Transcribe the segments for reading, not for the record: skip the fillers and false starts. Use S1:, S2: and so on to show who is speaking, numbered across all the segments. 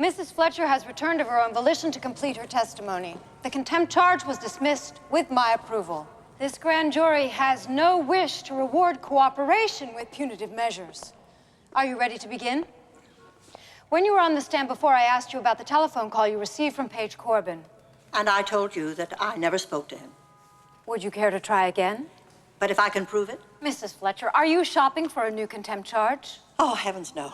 S1: Mrs. Fletcher has returned of her own volition to complete her testimony. The contempt charge was dismissed with my approval. This grand jury has no wish to reward cooperation with punitive measures. Are you ready to begin? When you were on the stand before, I asked you about the telephone call you received from Page Corbin.
S2: And I told you that I never spoke to him.
S1: Would you care to try again?
S2: But if I can prove it?
S1: Mrs. Fletcher, are you shopping for a new contempt charge?
S2: Oh, heavens, no.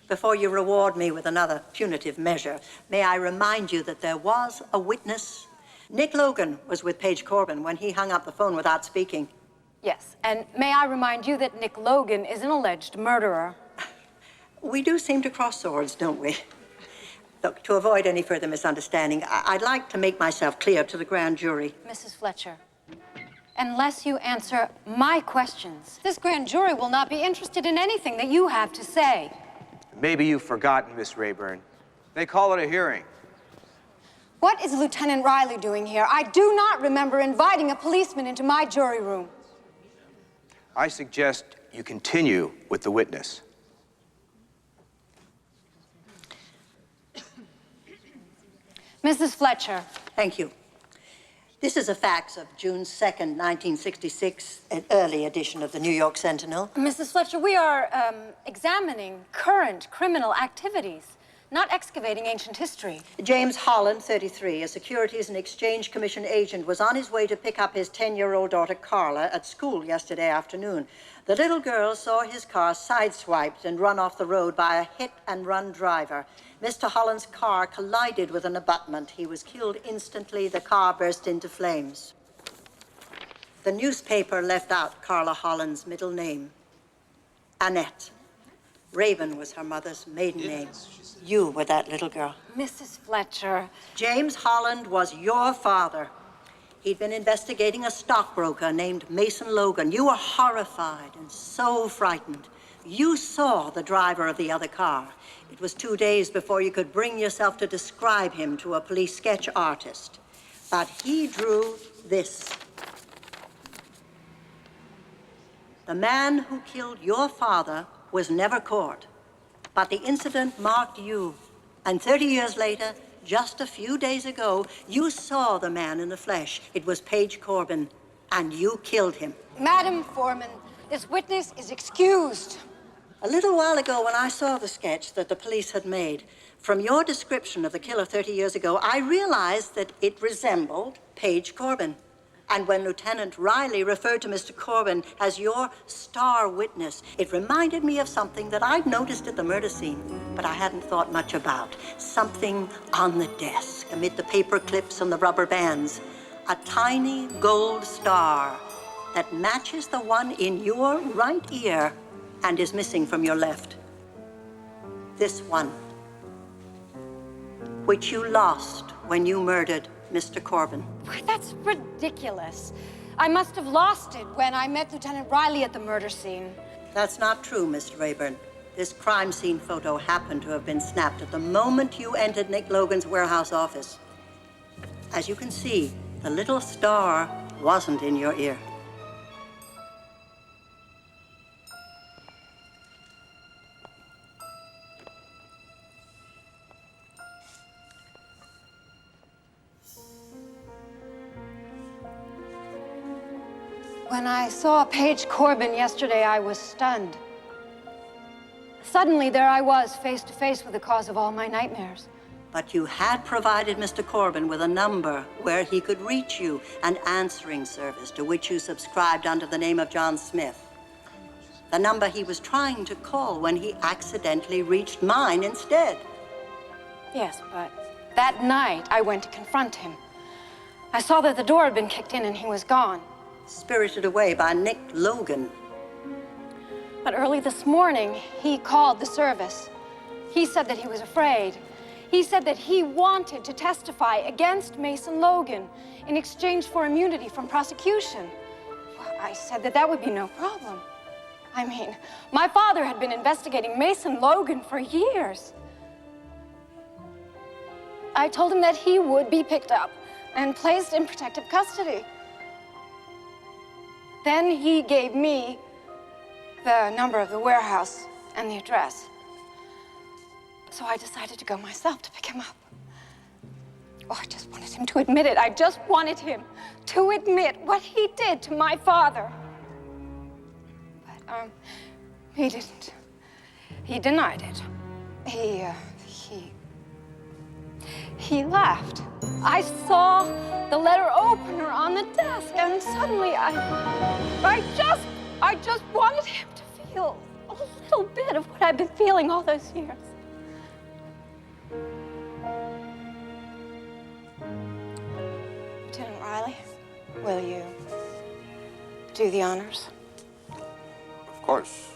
S2: Before you reward me with another punitive measure, may I remind you that there was a witness? Nick Logan was with Page Corbin when he hung up the phone without speaking.
S1: Yes, and may I remind you that Nick Logan is an alleged murderer.
S2: We do seem to cross swords, don't we? Look, to avoid any further misunderstanding, I'd like to make myself clear to the grand jury.
S1: Mrs. Fletcher, unless you answer my questions, this grand jury will not be interested in anything that you have to say.
S3: Maybe you've forgotten, Miss Rayburn. They call it a hearing.
S1: What is Lieutenant Riley doing here? I do not remember inviting a policeman into my jury room.
S3: I suggest you continue with the witness.
S1: Mrs. Fletcher.
S2: Thank you. This is a fax of June 2nd, 1966, an early edition of the New York Sentinel.
S1: Mrs. Fletcher, we are examining current criminal activities, not excavating ancient history.
S2: James Holland, 33, a Securities and Exchange Commission agent, was on his way to pick up his 10-year-old daughter, Carla, at school yesterday afternoon. The little girl saw his car sideswiped and run off the road by a hit-and-run driver. Mr. Holland's car collided with an abutment. He was killed instantly. The car burst into flames. The newspaper left out Carla Holland's middle name, Annette. Raven was her mother's maiden name. You were that little girl.
S1: Mrs. Fletcher.
S2: James Holland was your father. He'd been investigating a stockbroker named Mason Logan. You were horrified and so frightened. You saw the driver of the other car. It was 2 days before you could bring yourself to describe him to a police sketch artist. But he drew this. The man who killed your father was never caught, but the incident marked you. And 30 years later, just a few days ago, you saw the man in the flesh. It was Page Corbin, and you killed him.
S1: Madam Foreman, this witness is excused.
S2: A little while ago, when I saw the sketch that the police had made, from your description of the killer 30 years ago, I realized that it resembled Page Corbin. And when Lieutenant Riley referred to Mr. Corbin as your star witness, it reminded me of something that I'd noticed at the murder scene, but I hadn't thought much about. Something on the desk, amid the paper clips and the rubber bands. A tiny gold star that matches the one in your right ear and is missing from your left. This one, which you lost when you murdered Mr. Corbin.
S1: That's ridiculous. I must have lost it when I met Lieutenant Riley at the murder scene.
S2: That's not true, Miss Rayburn. This crime scene photo happened to have been snapped at the moment you entered Nick Logan's warehouse office. As you can see, the little star wasn't in your ear.
S1: When I saw Page Corbin yesterday, I was stunned. Suddenly, there I was, face to face with the cause of all my nightmares.
S2: But you had provided Mr. Corbin with a number where he could reach you, an answering service to which you subscribed under the name of John Smith. The number he was trying to call when he accidentally reached mine instead.
S1: Yes, but that night, I went to confront him. I saw that the door had been kicked in and he was gone.
S2: Spirited away by Nick Logan.
S1: But early this morning, he called the service. He said that he was afraid. He said that he wanted to testify against Mason Logan in exchange for immunity from prosecution. Well, I said that would be no problem. I mean, my father had been investigating Mason Logan for years. I told him that he would be picked up and placed in protective custody. Then he gave me the number of the warehouse and the address. So I decided to go myself to pick him up. Oh, I just wanted him to admit it. I just wanted him to admit what he did to my father. But, he didn't. He denied it. He laughed. I saw the letter opener on the desk, and suddenly I just wanted him to feel a little bit of what I've been feeling all those years. Lieutenant Riley, will you do the honors?
S4: Of course.